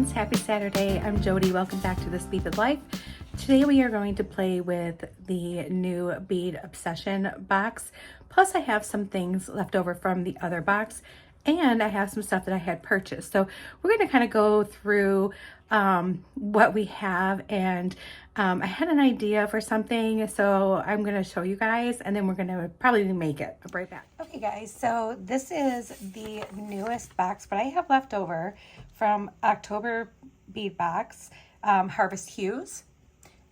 friends, happy Saturday. I'm Jody. Welcome back to This Bead with Life. Today we are going to play with the new Bead Obsession box. Plus I have some things left over from the other box and I have some stuff that I had purchased. So we're going to kind of go through what we have, and I had an idea for something, so I'm going to show you guys and then we're going to probably make it. I'll be right back. Okay guys, so this is the newest box, but I have left over from October bead box, Harvest Hues.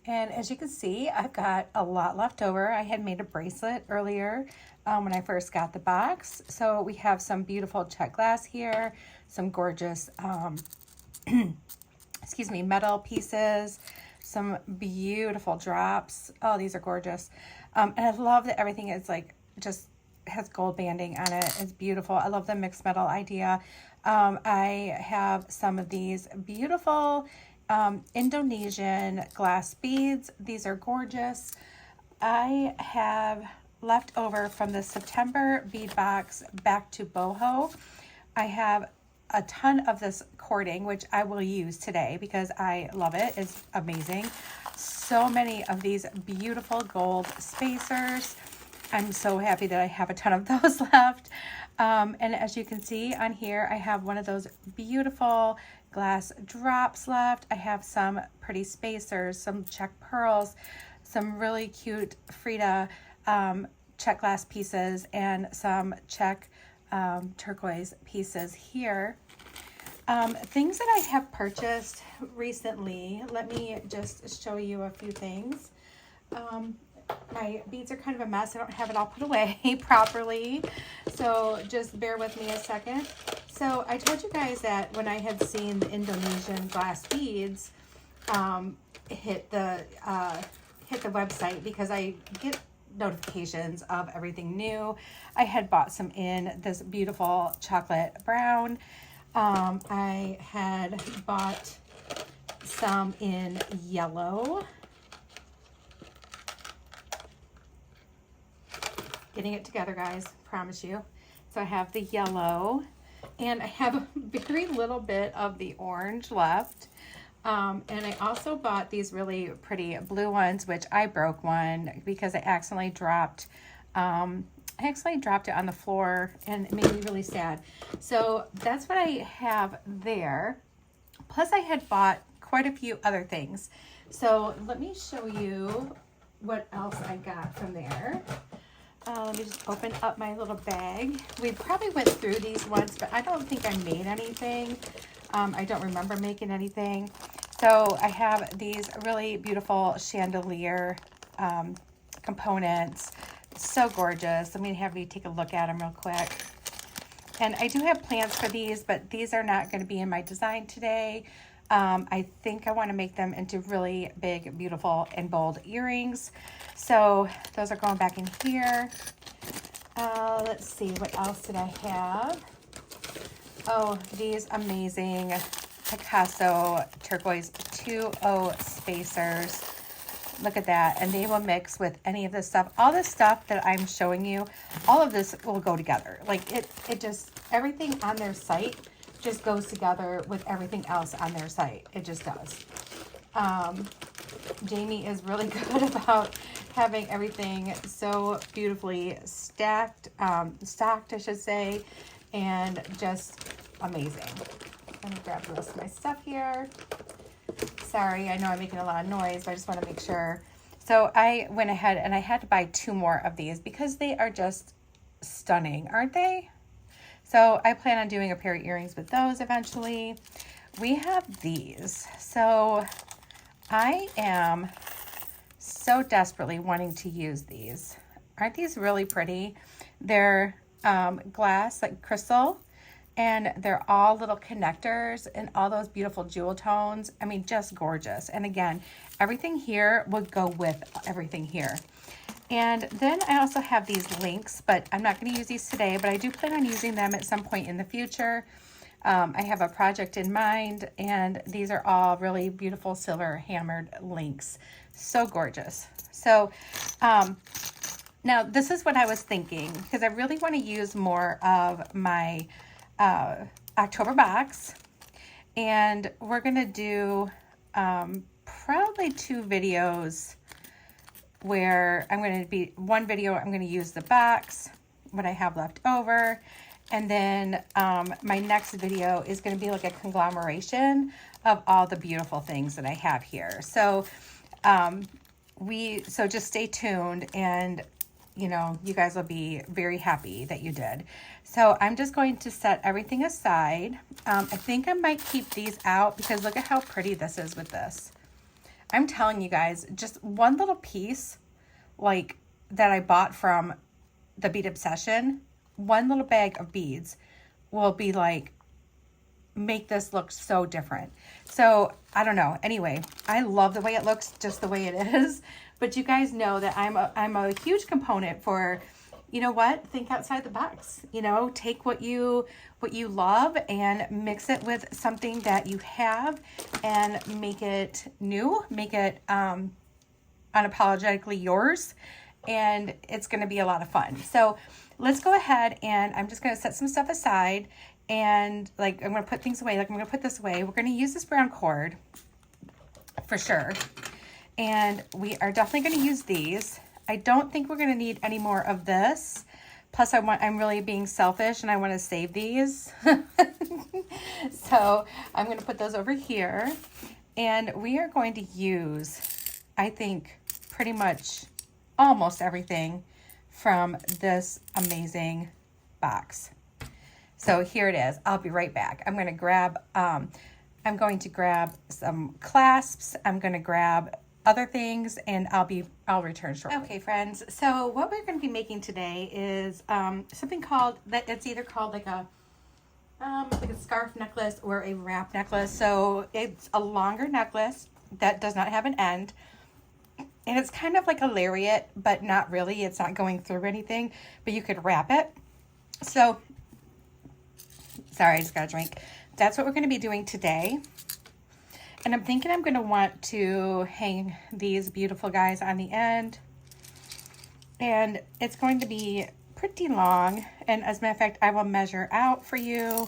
And as you can see, I've got a lot left over. I had made a bracelet earlier when I first got the box. So we have some beautiful check glass here, some gorgeous, excuse me, metal pieces, some beautiful drops. Oh, these are gorgeous. And I love that everything is like just has gold banding on it. It's beautiful. I love the mixed metal idea. I have some of these beautiful Indonesian glass beads. These are gorgeous. I have left over from the September bead box back to boho. I have a ton of this cording, which I will use today because I love it. It's amazing. So many of these beautiful gold spacers. I'm so happy that I have a ton of those left. And as you can see on here, I have one of those beautiful glass drops left. I have some pretty spacers, some check pearls, some really cute Frida check glass pieces, and some check turquoise pieces here. Things that I have purchased recently, let me just show you a few things. My beads are kind of a mess. I don't have it all put away properly, so just bear with me a second. So I told you guys that when I had seen the Indonesian glass beads hit the website, because I get notifications of everything new. I had bought some in this beautiful chocolate brown. I had bought some in yellow. Getting it together, guys, promise you. So I have the yellow, and I have very little bit of the orange left. And I also bought these really pretty blue ones, which I broke one because I accidentally dropped it on the floor, and it made me really sad. So that's what I have there. Plus I had bought quite a few other things. So let me show you what else I got from there. Let me just open up my little bag. We probably went through these once, but I don't think I made anything. I don't remember making anything. So I have these really beautiful chandelier components. So gorgeous. Let me have you take a look at them real quick. And I do have plans for these, but these are not going to be in my design today. I think I want to make them into really big, beautiful, and bold earrings. So those are going back in here. Let's see, what else did I have? Oh, these amazing Picasso turquoise 2.0 spacers. Look at that. And they will mix with any of this stuff. All this stuff that I'm showing you, all of this will go together. Like it just, everything on their site just goes together with everything else on their site. It just does. Jamie is really good about having everything so beautifully stocked, I should say, and just amazing. Let me grab the rest of my stuff here. Sorry, I know I'm making a lot of noise, but I just want to make sure. So I went ahead and I had to buy 2 more of these because they are just stunning, aren't they? So I plan on doing a pair of earrings with those eventually. We have these. So I am so desperately wanting to use these. Aren't these really pretty? They're glass, like crystal, and they're all little connectors and all those beautiful jewel tones. I mean, just gorgeous. And again, everything here would go with everything here. And then I also have these links, but I'm not going to use these today, but I do plan on using them at some point in the future. I have a project in mind, and these are all really beautiful silver hammered links. So gorgeous. So now this is what I was thinking, because I really want to use more of my October box. And we're going to do probably 2 videos where I'm going to be, one video I'm going to use the box, what I have left over. And then my next video is going to be like a conglomeration of all the beautiful things that I have here. So so just stay tuned, and you know, you guys will be very happy that you did. So I'm just going to set everything aside. I think I might keep these out because look at how pretty this is with this. I'm telling you guys, just one little piece like that I bought from the Bead Obsession, one little bag of beads will be like, make this look so different. So I don't know. Anyway, I love the way it looks just the way it is. But you guys know that I'm a huge component for, you know what, think outside the box. You know, take what you love and mix it with something that you have and make it new, make it unapologetically yours, and it's going to be a lot of fun. So let's go ahead, and I'm just going to set some stuff aside, and like I'm going to put things away. Like I'm going to put this away. We're going to use this brown cord for sure. And we are definitely going to use these. I don't think we're going to need any more of this. Plus I'm really being selfish and I want to save these. So I'm going to put those over here, and we are going to use, I think, pretty much almost everything from this amazing box. So here it is. I'll be right back. I'm going to grab some clasps. I'm going to grab other things, and I'll return shortly. Okay, friends. So what we're going to be making today is something called that. It's either called like a scarf necklace or a wrap necklace. So it's a longer necklace that does not have an end, and it's kind of like a lariat, but not really. It's not going through anything, but you could wrap it. So sorry, I just got a drink. That's what we're going to be doing today. And I'm thinking I'm going to want to hang these beautiful guys on the end. And it's going to be pretty long. And as a matter of fact, I will measure out for you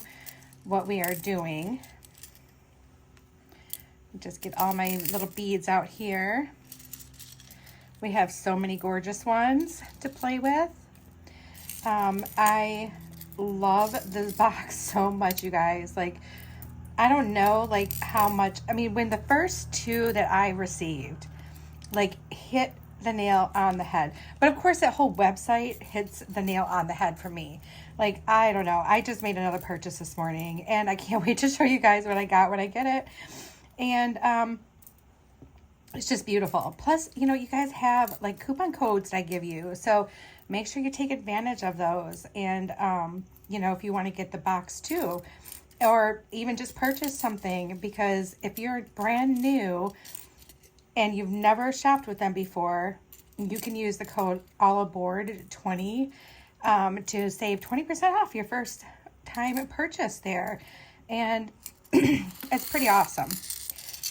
what we are doing. Just get all my little beads out here. We have so many gorgeous ones to play with. I love this box so much, you guys. Like, I don't know like how much, I mean, when the first 2 that I received like hit the nail on the head, but of course that whole website hits the nail on the head for me. Like, I don't know, I just made another purchase this morning, and I can't wait to show you guys what I got when I get it. And it's just beautiful. Plus, you know, you guys have like coupon codes that I give you, so make sure you take advantage of those. And you know, if you want to get the box too, or even just purchase something, because if you're brand new and you've never shopped with them before, you can use the code allaboard20 to save 20% off your first time purchase there. And it's pretty awesome.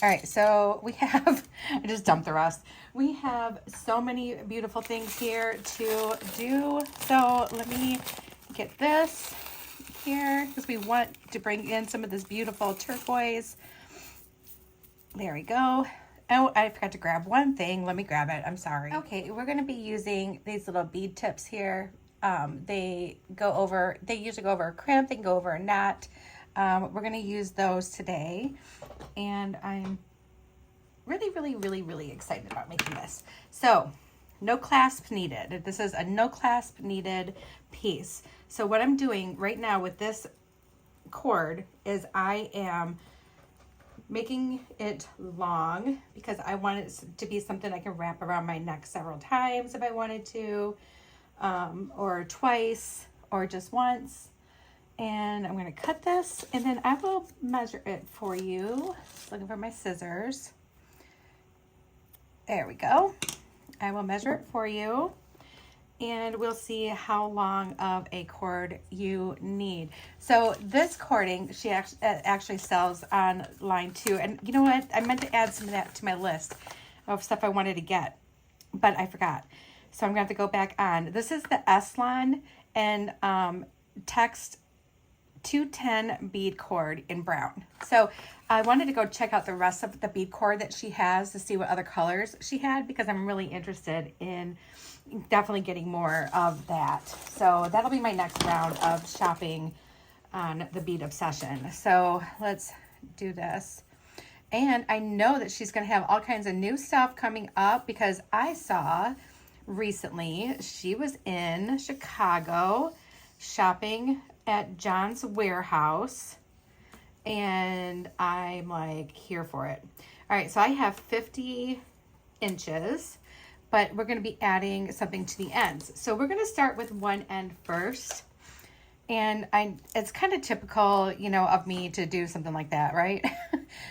All right, so we have, I just dumped the rest. We have so many beautiful things here to do. So let me get this here, because we want to bring in some of this beautiful turquoise. There we go. Oh, I forgot to grab one thing. Let me grab it. I'm sorry. Okay, we're going to be using these little bead tips here. They usually go over a crimp. They can go over a knot. We're going to use those today. And I'm really excited about making this. So, no clasp needed. This is a no clasp needed piece. So what I'm doing right now with this cord is I am making it long because I want it to be something I can wrap around my neck several times if I wanted to, or twice, or just once. And I'm going to cut this, and then I will measure it for you. Just looking for my scissors. There we go. I will measure it for you, and we'll see how long of a cord you need. So this cording, she actually sells online too. And you know what? I meant to add some of that to my list of stuff I wanted to get, but I forgot. So I'm going to have to go back on. This is the Eslon and text 210 bead cord in brown. So I wanted to go check out the rest of the bead cord that she has to see what other colors she had, because I'm really interested in definitely getting more of that. So that'll be my next round of shopping on the Bead Obsession. So let's do this. And I know that she's going to have all kinds of new stuff coming up, because I saw recently she was in Chicago shopping at John's Warehouse, and I'm like here for it. All right, so I have 50 inches, but we're going to be adding something to the ends. So we're going to start with one end first. And it's kind of typical, you know, of me to do something like that, right?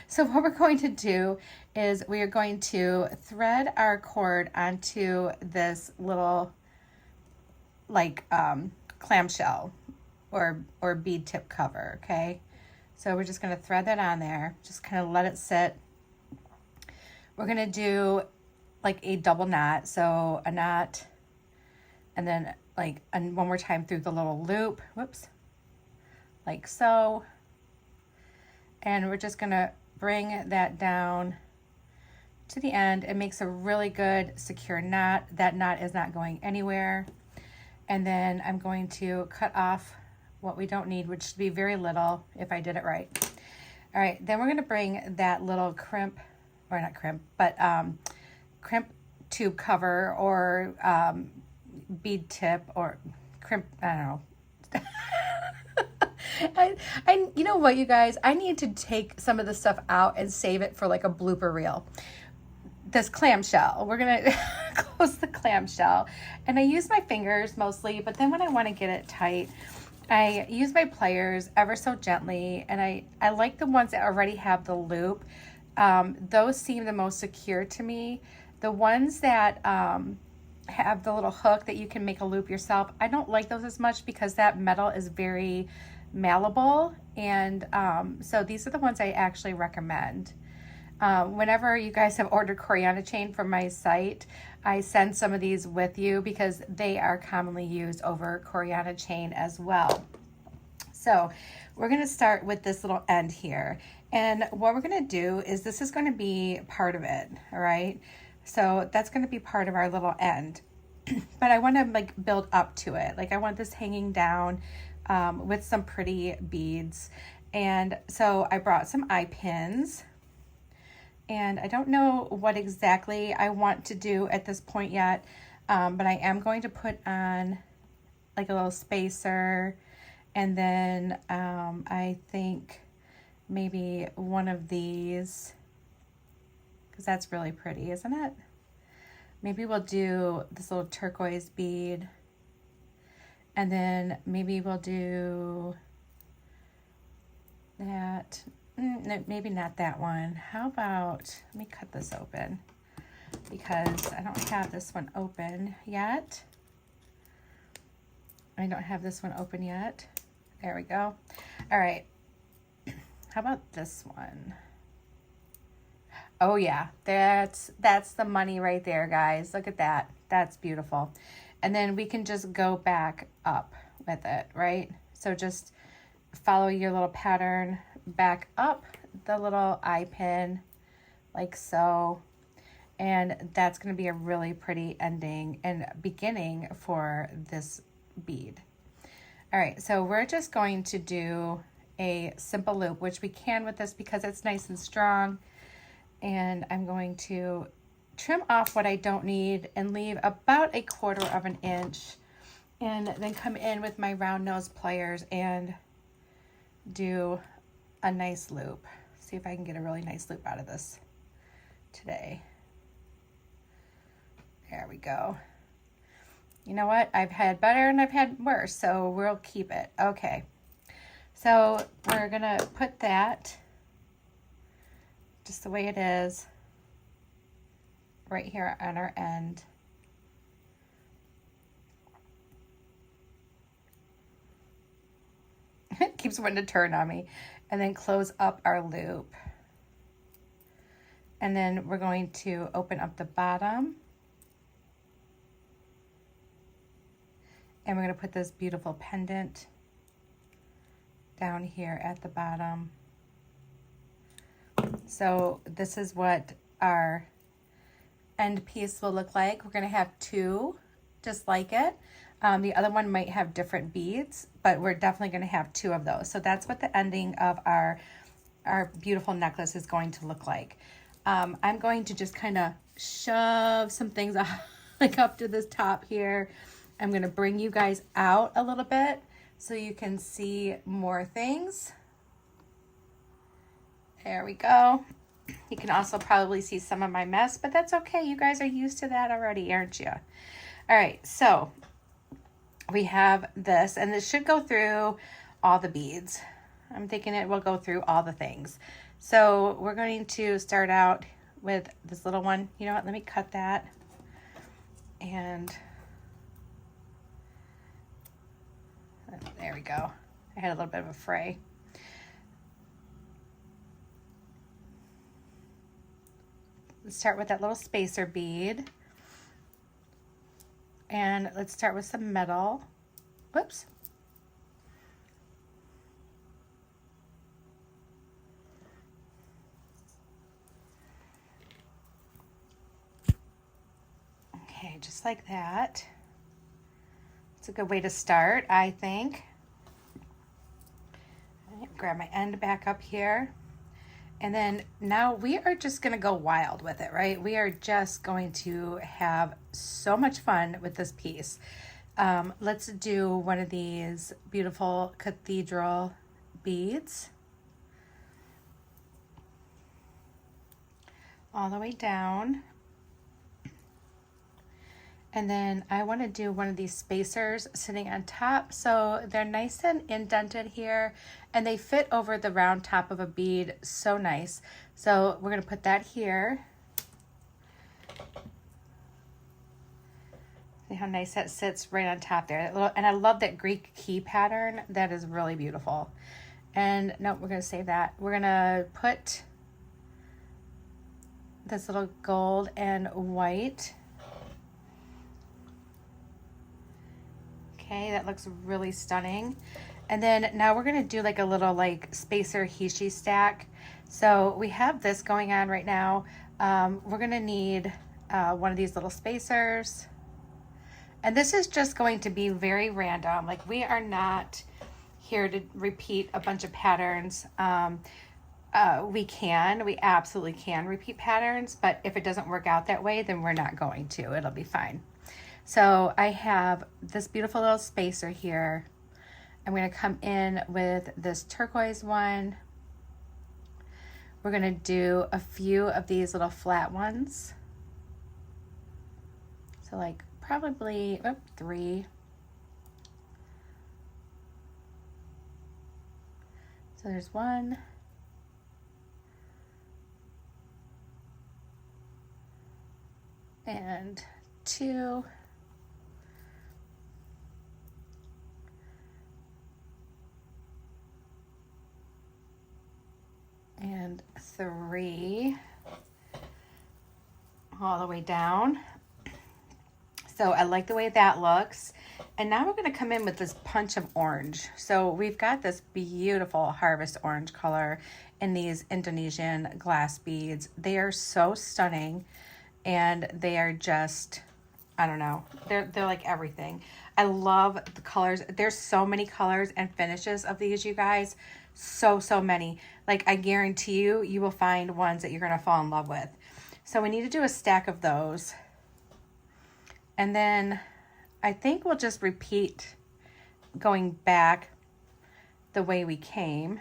So what we're going to do is we are going to thread our cord onto this little like clamshell or bead tip cover, okay? So we're just going to thread that on there, just kind of let it sit. We're going to do like a double knot, so a knot and then like one more time through the little loop, whoops, like so. And we're just gonna bring that down to the end. It makes a really good secure knot. That knot is not going anywhere. And then I'm going to cut off what we don't need, which should be very little if I did it right. All right, then we're gonna bring that little crimp, or not crimp, but crimp tube cover or bead tip or crimp, I don't know. I you know what, you guys, I need to take some of the stuff out and save it for like a blooper reel. This clamshell, we're gonna close the clamshell, and I use my fingers mostly, but then when I want to get it tight, I use my pliers ever so gently, and I like the ones that already have the loop. Those seem the most secure to me. The ones that have the little hook that you can make a loop yourself, I don't like those as much, because that metal is very malleable, and so these are the ones I actually recommend. Whenever you guys have ordered Coriana chain from my site, I send some of these with you, because they are commonly used over Coriana chain as well. So we're going to start with this little end here, and what we're going to do is this is going to be part of it, all right? So that's going to be part of our little end, but I want to like build up to it. Like I want this hanging down with some pretty beads. And so I brought some eye pins, and I don't know what exactly I want to do at this point yet, but I am going to put on like a little spacer, and then I think maybe one of these, because that's really pretty, isn't it? Maybe we'll do this little turquoise bead, and then maybe we'll do that. No, maybe not that one. How about, let me cut this open, because I don't have this one open yet. I don't have this one open yet. There we go. All right. How about this one? Oh yeah, that's the money right there, guys. Look at that. That's beautiful. And then we can just go back up with it, right? So just follow your little pattern back up the little eye pin like so. And that's going to be a really pretty ending and beginning for this bead. All right, so we're just going to do a simple loop, which we can with this because it's nice and strong. And I'm going to trim off what I don't need and leave about 1/4 of an inch, and then come in with my round nose pliers and do a nice loop. See if I can get a really nice loop out of this today. There we go. You know what? I've had better and I've had worse, so we'll keep it. Okay. So we're gonna put that just the way it is right here on our end. It keeps wanting to turn on me. And then close up our loop. And then we're going to open up the bottom. And we're going to put this beautiful pendant down here at the bottom. So this is what our end piece will look like. We're going to have two just like it. The other one might have different beads, but we're definitely going to have two of those. So that's what the ending of our beautiful necklace is going to look like. I'm going to just kind of shove some things up, like up to this top here. I'm going to bring you guys out a little bit so you can see more things. There we go. You can also probably see some of my mess, but that's okay. You guys are used to that already, aren't you? All right, so we have this, and this should go through all the beads. I'm thinking it will go through all the things. So we're going to start out with this little one. You know what? Let me cut that. And there we go. I had a little bit of a fray. Let's start with that little spacer bead. And let's start with some metal. Whoops. Okay, just like that. It's a good way to start, I think. Grab my end back up here. And then now we are just going to go wild with it, right? We are just going to have so much fun with this piece. Let's do one of these beautiful cathedral beads. All the way down. And then I want to do one of these spacers sitting on top. So they're nice and indented here, and they fit over the round top of a bead so nice. So we're going to put that here. See how nice that sits right on top there. And I love that Greek key pattern. That is really beautiful. And no, we're going to save that. We're going to put this little gold and white. Okay, that looks really stunning. And then now we're gonna do like a little like spacer Hishi stack. So we have this going on right now. We're gonna need one of these little spacers. And this is just going to be very random. Like, we are not here to repeat a bunch of patterns. We absolutely can repeat patterns, but if it doesn't work out that way, then we're not going to. It'll be fine. So I have this beautiful little spacer here. I'm going to come in with this turquoise one. We're going to do a few of these little flat ones. So like probably 3. So there's 1. And 2. And 3 all the way down. So I like the way that looks. And now we're going to come in with this punch of orange. So we've got this beautiful harvest orange color in these Indonesian glass beads. They are so stunning, and they are just, I don't know, they're like everything. I love the colors. There's so many colors and finishes of these, you guys. So many. Like, I guarantee you, you will find ones that you're going to fall in love with. So we need to do a stack of those. And then I think we'll just repeat going back the way we came.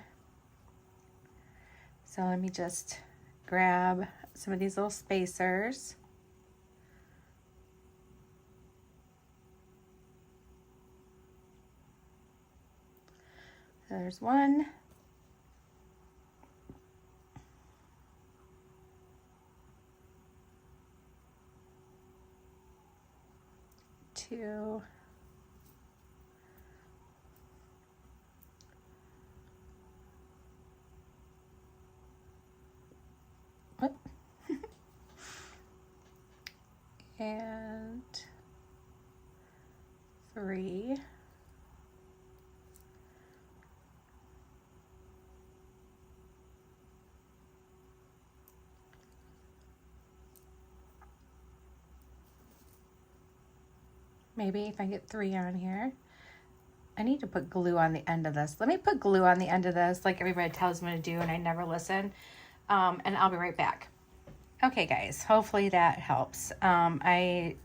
So let me just grab some of these little spacers. So there's 1. 2. What? And 3. maybe if I get 3 on here. I need to put glue on the end of this. Let me put glue on the end of this like everybody tells me to do and I never listen. And I'll be right back. Okay, guys, hopefully that helps. I'm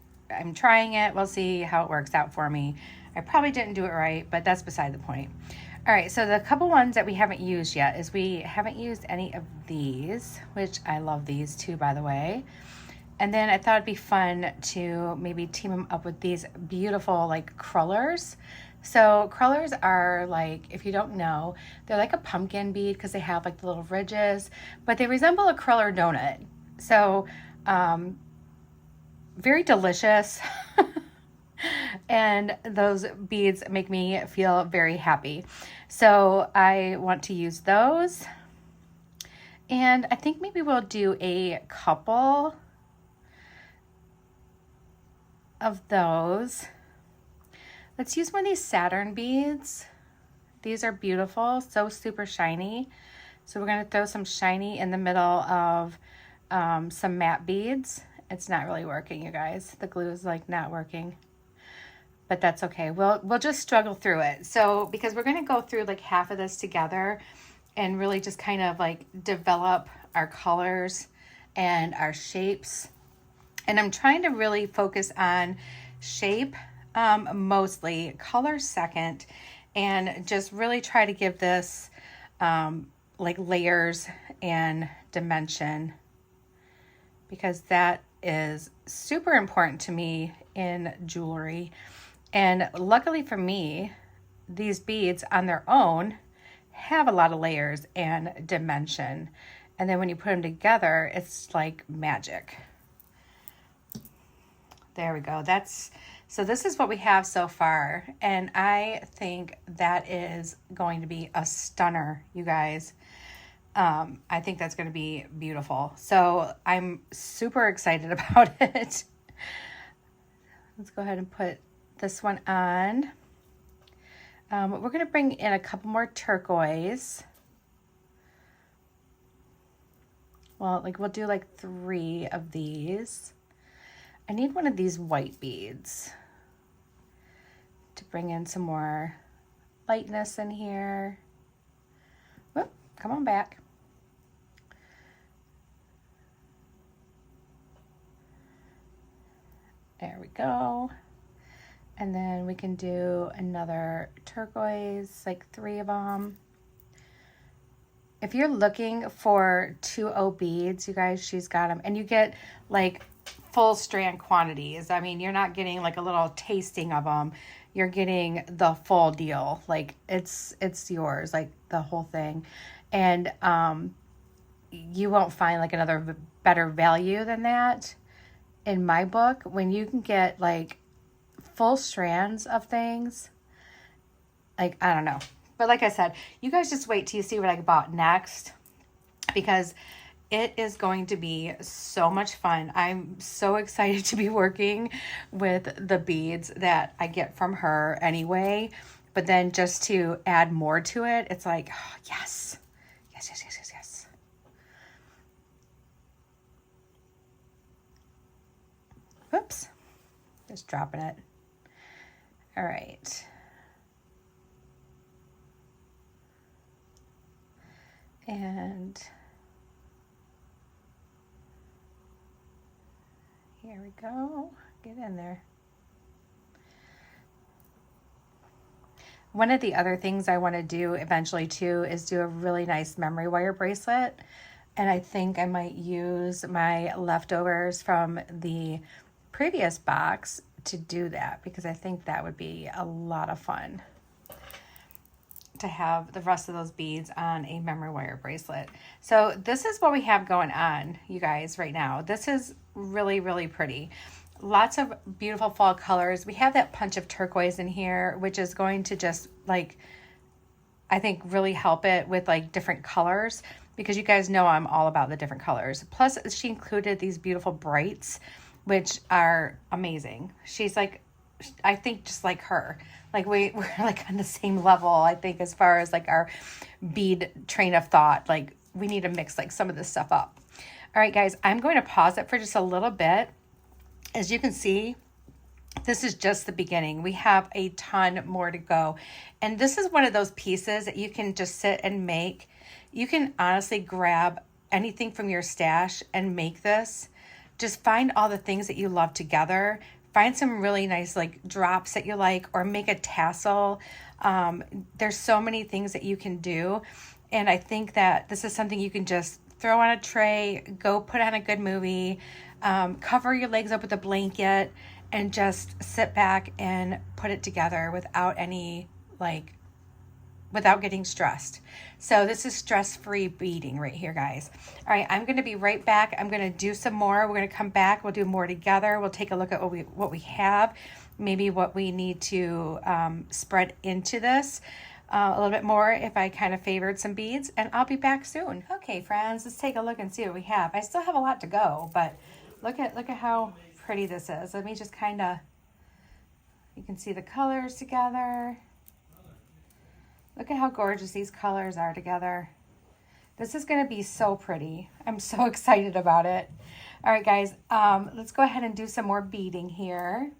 trying it. We'll see how it works out for me. I probably didn't do it right, but that's beside the point. All right, so the couple ones that we haven't used yet is we haven't used any of these, which I love these too, by the way. And then I thought it'd be fun to maybe team them up with these beautiful like crullers. So crullers are like, if you don't know, they're like a pumpkin bead because they have like the little ridges, but they resemble a cruller donut. So very delicious. And those beads make me feel very happy. So I want to use those. And I think maybe we'll do a couple of those. Let's use one of these Saturn beads. These are beautiful, so super shiny. So we're going to throw some shiny in the middle of some matte beads. It's not really working, you guys. The glue is like not working, but that's okay. We'll just struggle through it. So because we're going to go through like half of this together and really just kind of like develop our colors and our shapes. And I'm trying to really focus on shape mostly, color second, and just really try to give this like layers and dimension, because that is super important to me in jewelry. And luckily for me, these beads on their own have a lot of layers and dimension. And then when you put them together, it's like magic. There we go. So this is what we have so far. And I think that is going to be a stunner, you guys. I think that's going to be beautiful. So I'm super excited about it. Let's go ahead and put this one on. We're going to bring in a couple more turquoise. Well, like we'll do like 3 of these. I need one of these white beads to bring in some more lightness in here. Whoop, come on back. There we go. And then we can do another turquoise, like 3 of them. If you're looking for 2O beads, you guys, she's got them. And you get like full strand quantities. I mean, you're not getting like a little tasting of them. You're getting the full deal. Like it's yours, like the whole thing. And you won't find like another better value than that in my book, when you can get like full strands of things. Like, I don't know. But like I said, you guys just wait till you see what I bought next, because it is going to be so much fun. I'm so excited to be working with the beads that I get from her anyway. But then just to add more to it, it's like, oh, yes. Yes, yes, yes, yes, yes. Whoops. Just dropping it. All right. And here we go. Get in there. One of the other things I want to do eventually too is do a really nice memory wire bracelet. And I think I might use my leftovers from the previous box to do that, because I think that would be a lot of fun to have the rest of those beads on a memory wire bracelet. So this is what we have going on, you guys, right now. This is really, really pretty. Lots of beautiful fall colors. We have that punch of turquoise in here, which is going to just like, I think really help it with like different colors, because you guys know I'm all about the different colors. Plus she included these beautiful brights, which are amazing. She's like, I think just like her, like we're like on the same level, I think, as far as like our bead train of thought. Like we need to mix like some of this stuff up. All right, guys, I'm going to pause it for just a little bit. As you can see, this is just the beginning. We have a ton more to go. And this is one of those pieces that you can just sit and make. You can honestly grab anything from your stash and make this. Just find all the things that you love together. Find some really nice like drops that you like, or make a tassel. There's so many things that you can do. And I think that this is something you can just throw on a tray, go put on a good movie, cover your legs up with a blanket, and just sit back and put it together without any like without getting stressed. So this is stress-free beading right here, guys. All right, I'm going to be right back. I'm going to do some more. We're going to come back. We'll do more together. We'll take a look at what we have, maybe what we need to spread into this a little bit more if I kind of favored some beads, and I'll be back soon. Okay, friends, let's take a look and see what we have. I still have a lot to go, but look at how pretty this is. Let me just kind of, you can see the colors together. Look at how gorgeous these colors are together. This is going to be so pretty. I'm so excited about it. All right, guys, let's go ahead and do some more beading here.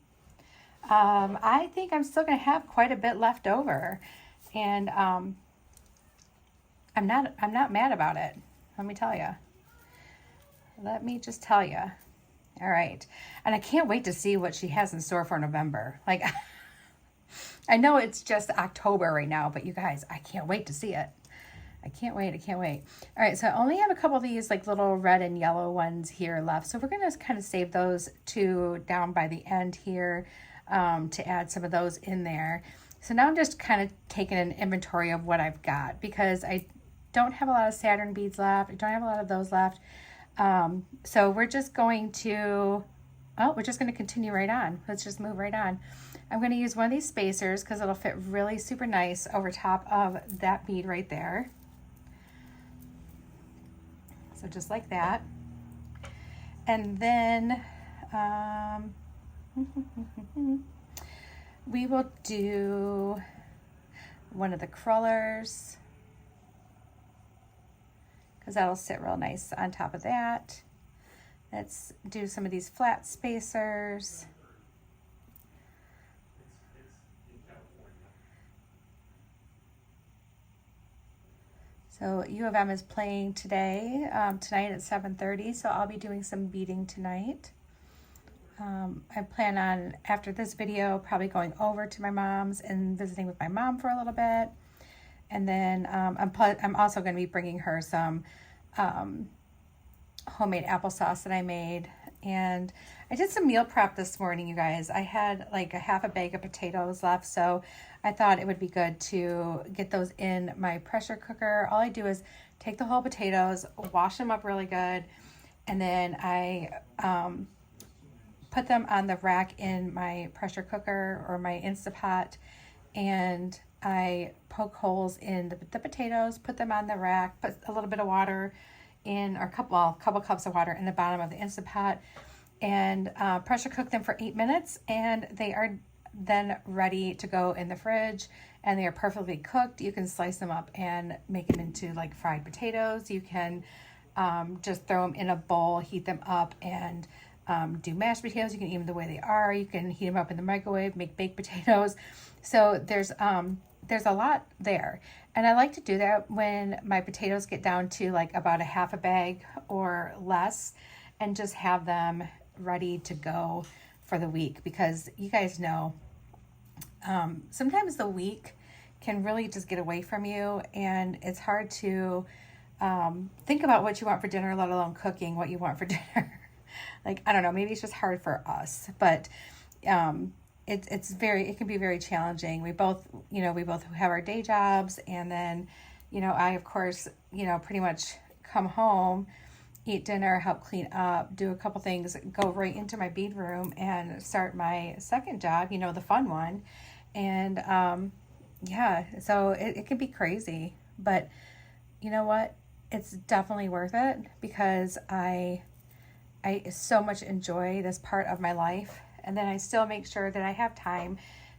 I think I'm still going to have quite a bit left over, and I'm not mad about it. Let me tell you. Let me just tell you. All right, and I can't wait to see what she has in store for November. Like, I know it's just October right now, but you guys, I can't wait to see it. I can't wait. I can't wait. All right, so I only have a couple of these like little red and yellow ones here left. So we're going to kind of save those two down by the end here to add some of those in there. So now I'm just kind of taking an inventory of what I've got, because I don't have a lot of Saturn beads left. I don't have a lot of those left. So we're just going to, we're just going to continue right on. Let's just move right on. I'm going to use one of these spacers because it'll fit really super nice over top of that bead right there. So just like that. And then we will do one of the crullers, because that'll sit real nice on top of that. Let's do some of these flat spacers. So U of M is playing today, tonight at 7:30, so I'll be doing some beading tonight. I plan on, after this video, probably going over to my mom's and visiting with my mom for a little bit. And then I'm also going to be bringing her some homemade applesauce that I made. And I did some meal prep this morning, you guys. I had like a half a bag of potatoes left, so I thought it would be good to get those in my pressure cooker. All I do is take the whole potatoes, wash them up really good, and then I put them on the rack in my pressure cooker or my Instapot, and I poke holes in the potatoes, put them on the rack, put a little bit of water in, or a couple cups of water in the bottom of the Instapot, and pressure cook them for 8 minutes, and they are then ready to go in the fridge, and they are perfectly cooked. You can slice them up and make them into like fried potatoes. You can just throw them in a bowl, heat them up, and do mashed potatoes. You can eat them the way they are. You can heat them up in the microwave, make baked potatoes. So there's a lot there. And I like to do that when my potatoes get down to like about a half a bag or less, and just have them ready to go for the week, because you guys know sometimes the week can really just get away from you, and it's hard to think about what you want for dinner, let alone cooking what you want for dinner. Like, I don't know, maybe it's just hard for us, but it can be very challenging. We both have our day jobs, and then, I, of course, pretty much come home, eat dinner, help clean up, do a couple things, go right into my bead room and start my second job, the fun one. And so it can be crazy, but you know what? It's definitely worth it, because I so much enjoy this part of my life. And then I still make sure that I have time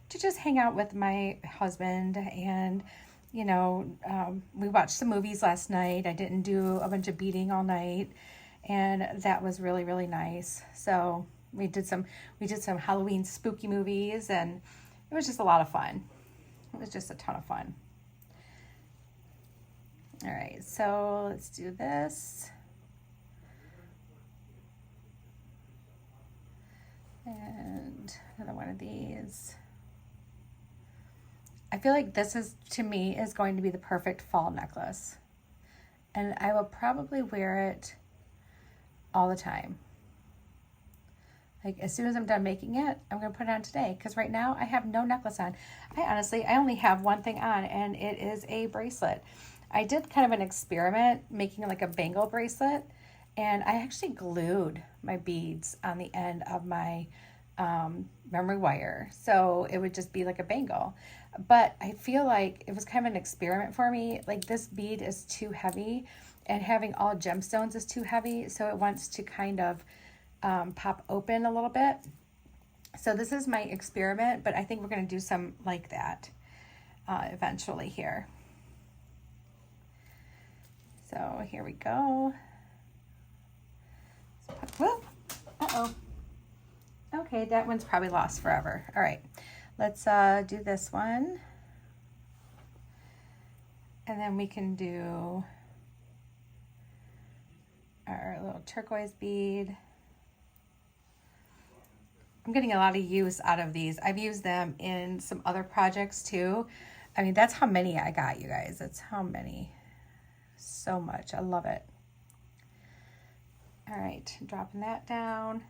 to just hang out with my husband. And, we watched some movies last night. I didn't do a bunch of beading all night, and that was really, really nice. So We did some Halloween spooky movies, and it was just a lot of fun. It was just a ton of fun. All right, so let's do this. And another one of these. I feel like this is, to me, is going to be the perfect fall necklace. And I will probably wear it all the time. Like, as soon as I'm done making it, I'm going to put it on today. Because right now, I have no necklace on. I only have one thing on, and it is a bracelet. I did kind of an experiment making like a bangle bracelet. And I actually glued my beads on the end of my memory wire. So it would just be like a bangle. But I feel like it was kind of an experiment for me. Like, this bead is too heavy, and having all gemstones is too heavy. So it wants to kind of pop open a little bit. So this is my experiment, but I think we're going to do some like that eventually here. So here we go. Whoop. Uh-oh. Okay, that one's probably lost forever. All right, let's do this one. And then we can do our little turquoise bead. I'm getting a lot of use out of these. I've used them in some other projects too. I mean, that's how many I got, you guys. That's how many. So much. I love it. All right, dropping that down.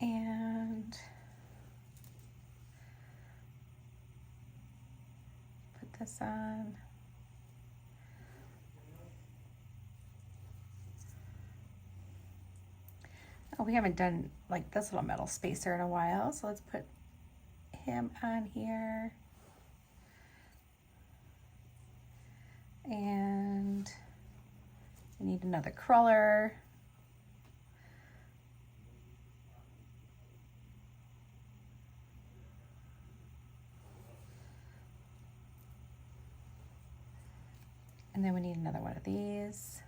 And put this on. Oh, we haven't done like this little metal spacer in a while, so let's put him on here. And we need another cruller. And then we need another one of these.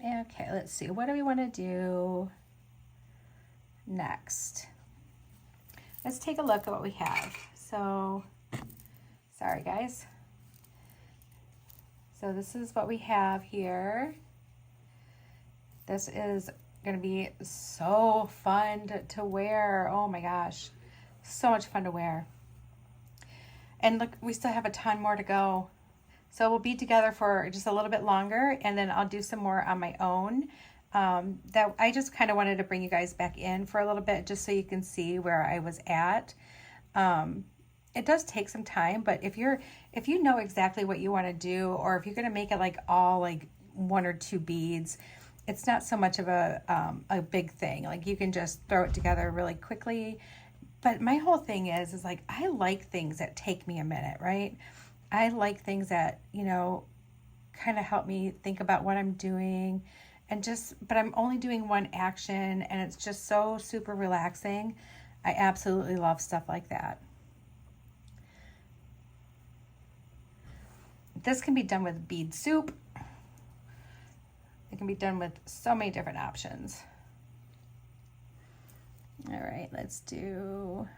Okay, let's see. What do we want to do next? Let's take a look at what we have. So, sorry guys. So this is what we have here. This is going to be so fun to wear. Oh my gosh. So much fun to wear. And look, we still have a ton more to go. So we'll be together for just a little bit longer, and then I'll do some more on my own. That I just kind of wanted to bring you guys back in for a little bit, just so you can see where I was at. It does take some time, but if you know exactly what you want to do, or if you're going to make it like all like 1 or 2 beads, it's not so much of a big thing. Like, you can just throw it together really quickly. But my whole thing is like, I like things that take me a minute, right? I like things that, you know, kind of help me think about what I'm doing, but I'm only doing one action, and it's just so super relaxing. I absolutely love stuff like that. This can be done with bead soup. It can be done with so many different options. All right, let's do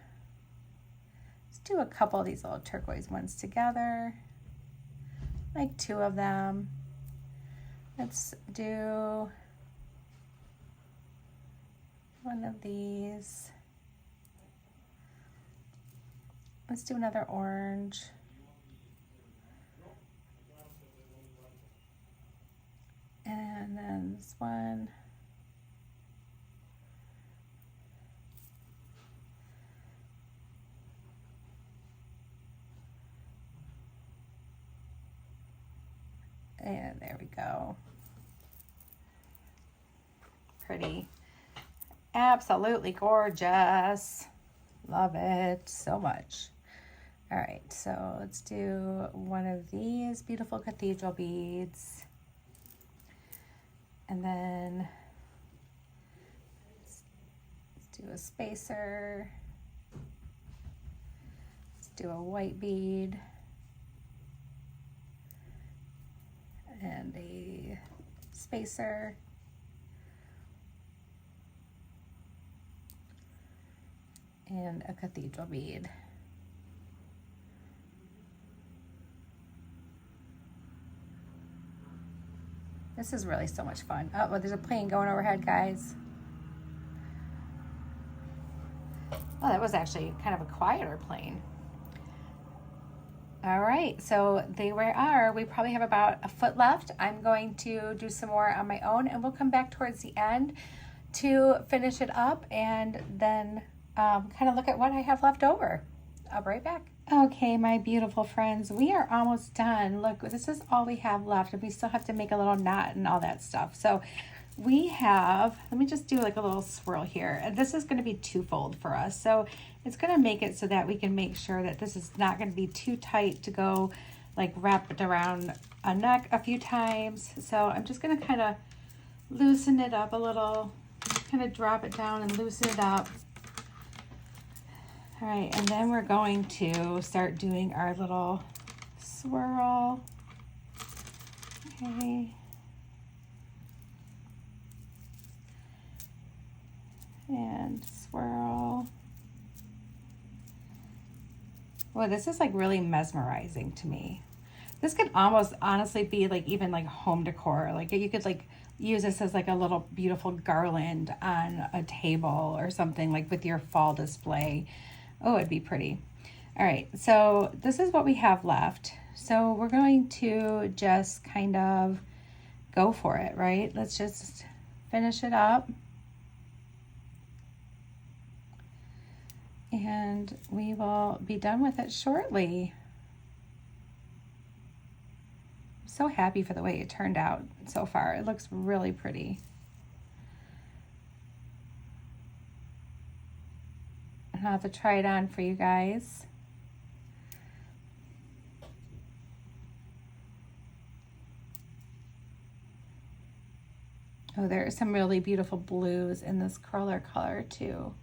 a couple of these little turquoise ones together, like 2 of them. Let's do one of these. Let's do another orange. And then this one. And there we go. Pretty. Absolutely gorgeous. Love it so much. All right, so let's do one of these beautiful cathedral beads. And then let's do a spacer. do a white bead and a spacer. And a cathedral bead. This is really so much fun. Oh, well, there's a plane going overhead, guys. Oh, that was actually kind of a quieter plane. All right, so there we are. We probably have about a foot left. I'm going to do some more on my own, and we'll come back towards the end to finish it up and then kind of look at what I have left over. I'll be right back. Okay, my beautiful friends, we are almost done. Look, this is all we have left, and we still have to make a little knot and all that stuff. So we have, let me just do like a little swirl here. And this is going to be twofold for us. So it's going to make it so that we can make sure that this is not going to be too tight to go like wrap it around a neck a few times. So I'm just going to kind of loosen it up a little, kind of drop it down and loosen it up. All right, and then we're going to start doing our little swirl. Okay. And swirl. Well, this is like really mesmerizing to me. This could almost honestly be like even like home decor. Like you could like use this as like a little beautiful garland on a table or something, like with your fall display. Oh, it'd be pretty. All right, so this is what we have left. So we're going to just kind of go for it, right? Let's just finish it up. And we will be done with it shortly. I'm so happy for the way it turned out so far. It looks really pretty. I'll have to try it on for you guys. Oh, there are some really beautiful blues in this curler color too.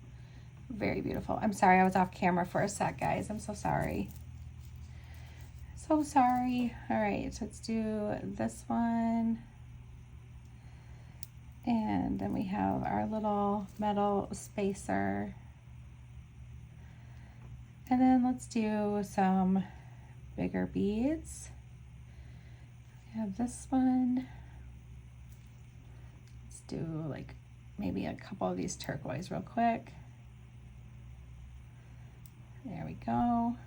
Very beautiful. I'm sorry I was off camera for a sec, guys. I'm so sorry. So sorry. All right, so let's do this one. And then we have our little metal spacer. And then let's do some bigger beads. We have this one. Let's do like maybe a couple of these turquoise real quick. There we go.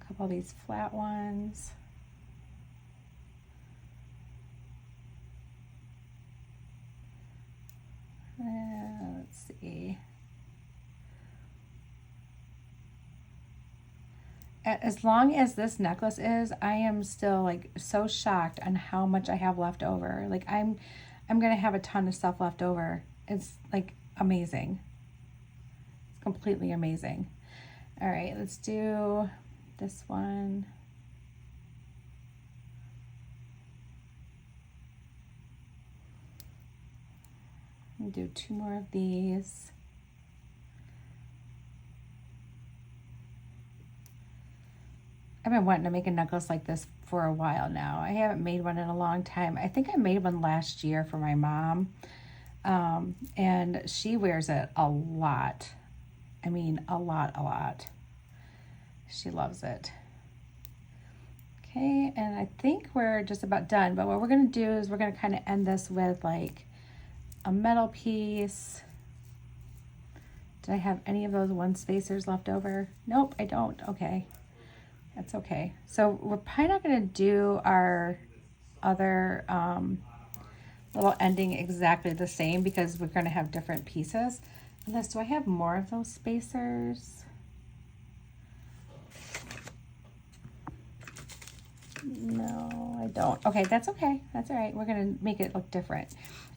A couple of these flat ones. Let's see. As long as this necklace is, I am still like so shocked on how much I have left over. Like I'm gonna have a ton of stuff left over. It's like amazing. It's completely amazing. All right, let's do this one. I'll do two more of these. I've been wanting to make a necklace like this for a while now. I haven't made one in a long time. I think I made one last year for my mom. And she wears it a lot. I mean, a lot. She loves it. Okay, and I think we're just about done. But what we're going to do is we're going to kind of end this with like a metal piece. Did I have any of those one spacers left over? Nope, I don't. Okay. That's okay. So we're probably not going to do our other little ending exactly the same because we're going to have different pieces. Unless, do I have more of those spacers? No, I don't. Okay, that's okay. That's all right. We're going to make it look different.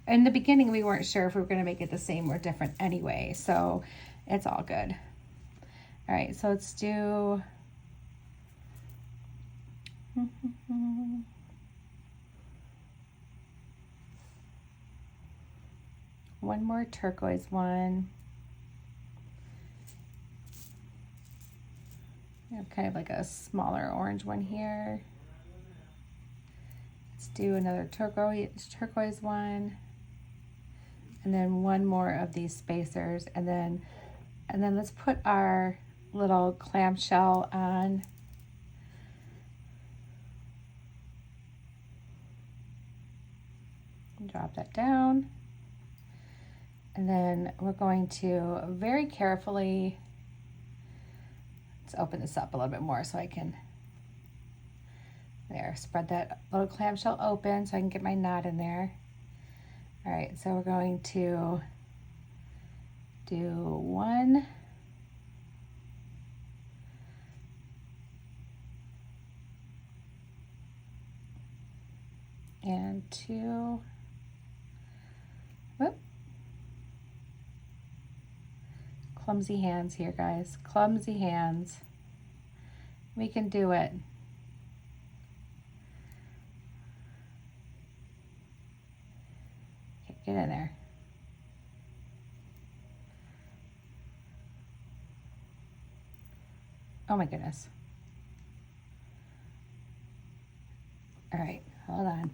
In the beginning, we weren't sure if we were going to make it the same or different anyway, so it's all good. All right, so let's do... one more turquoise one. kind of like a smaller orange one here. Let's do another turquoise one, and then one more of these spacers, and then let's put our little clamshell on. Drop that down, and then we're going to very carefully, let's open this up a little bit more so I can, there, spread that little clamshell open so I can get my knot in there. All right, so we're going to do 1, and 2. Whoop. Clumsy hands here, guys. Clumsy hands. We can do it. Okay, get in there. Oh my goodness. All right, hold on.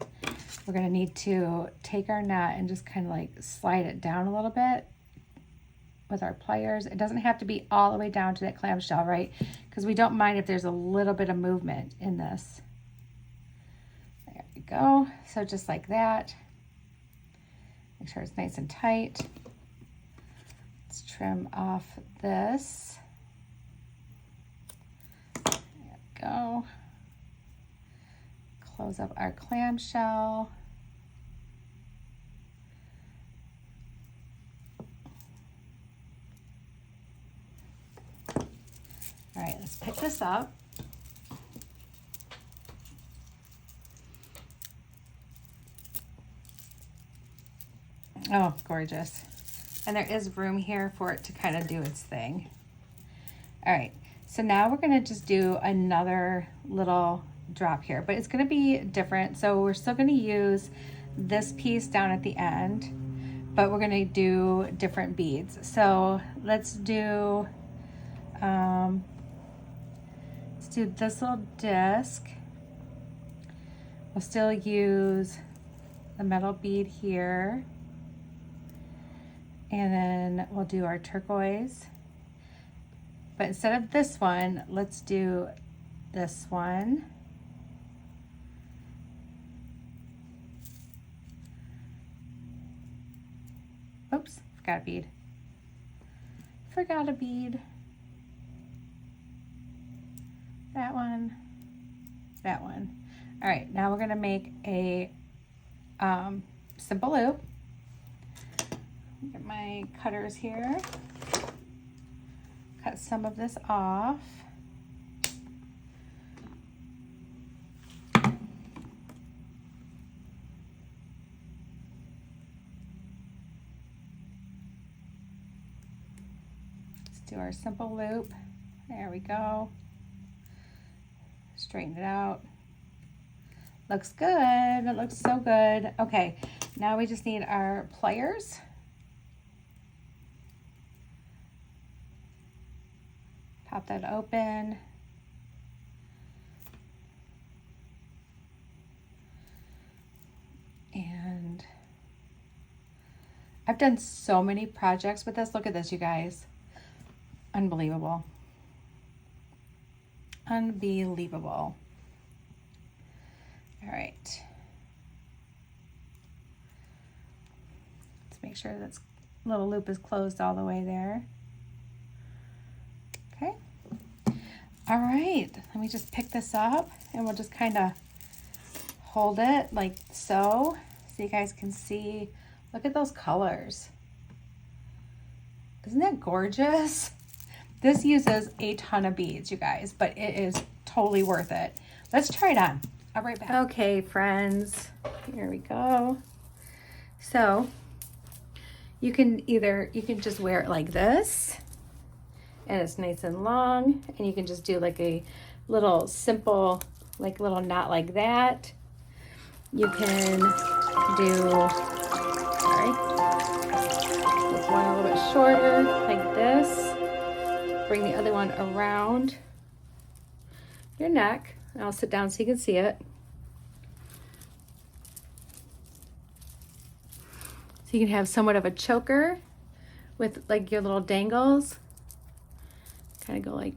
We're gonna need to take our knot and just kind of like slide it down a little bit with our pliers. It doesn't have to be all the way down to that clamshell, right? Because we don't mind if there's a little bit of movement in this. There we go. So just like that. Make sure it's nice and tight. Let's trim off this. There we go. Close up our clamshell. All right, let's pick this up. Oh, gorgeous. And there is room here for it to kind of do its thing. All right, so now we're gonna just do another little drop here, but it's going to be different. So we're still going to use this piece down at the end, but we're going to do different beads. So let's do this little disc. We'll still use the metal bead here, and then we'll do our turquoise, but instead of this one, let's do this one. Oops, forgot a bead. Forgot a bead. That one. That one. All right, now we're gonna make a simple loop. Get my cutters here. Cut some of this off. Do our simple loop. There we go. Straighten it out. Looks good. It looks so good. Okay, now we just need our pliers. Pop that open. And I've done so many projects with this. Look at this, you guys. Unbelievable. Unbelievable. All right. Let's make sure that little loop is closed all the way there. Okay. All right. Let me just pick this up and we'll just kind of hold it like so you guys can see. Look at those colors. Isn't that gorgeous? This uses a ton of beads, you guys, but it is totally worth it. Let's try it on. I'll be right back. Okay, friends, here we go. So you can just wear it like this, and it's nice and long, and you can just do like a little simple, like little knot like that. You can do, sorry, this one a little bit shorter, like this. Bring the other one around your neck. I'll sit down so you can see it. So you can have somewhat of a choker with like your little dangles. Kind of go like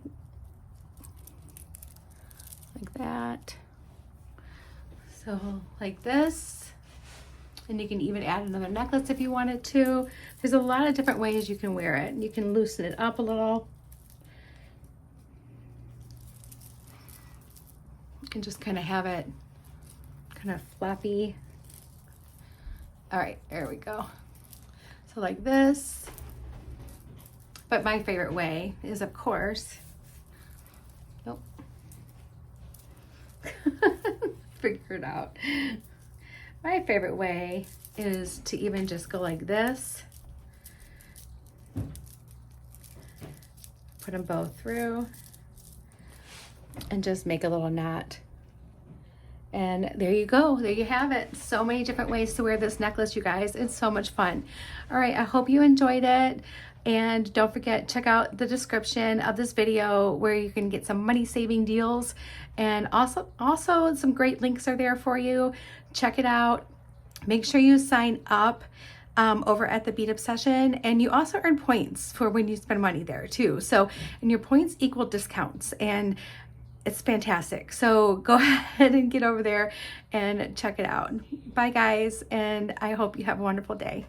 that. So like this. And you can even add another necklace if you wanted to. There's a lot of different ways you can wear it. You can loosen it up a little. You can just kind of have it kind of flappy. All right, there we go. So like this. But my favorite way is, of course, oh, figure it out. My favorite way is to even just go like this. Put them both through and just make a little knot. And there you go. There you have it. So many different ways to wear this necklace, you guys. It's so much fun. All right, I hope you enjoyed it. And don't forget, check out the description of this video where you can get some money saving deals. And also some great links are there for you. Check it out. Make sure you sign up over at the Bead Obsession, and you also earn points for when you spend money there too. So, and your points equal discounts, and it's fantastic. So go ahead and get over there and check it out. Bye guys, and I hope you have a wonderful day.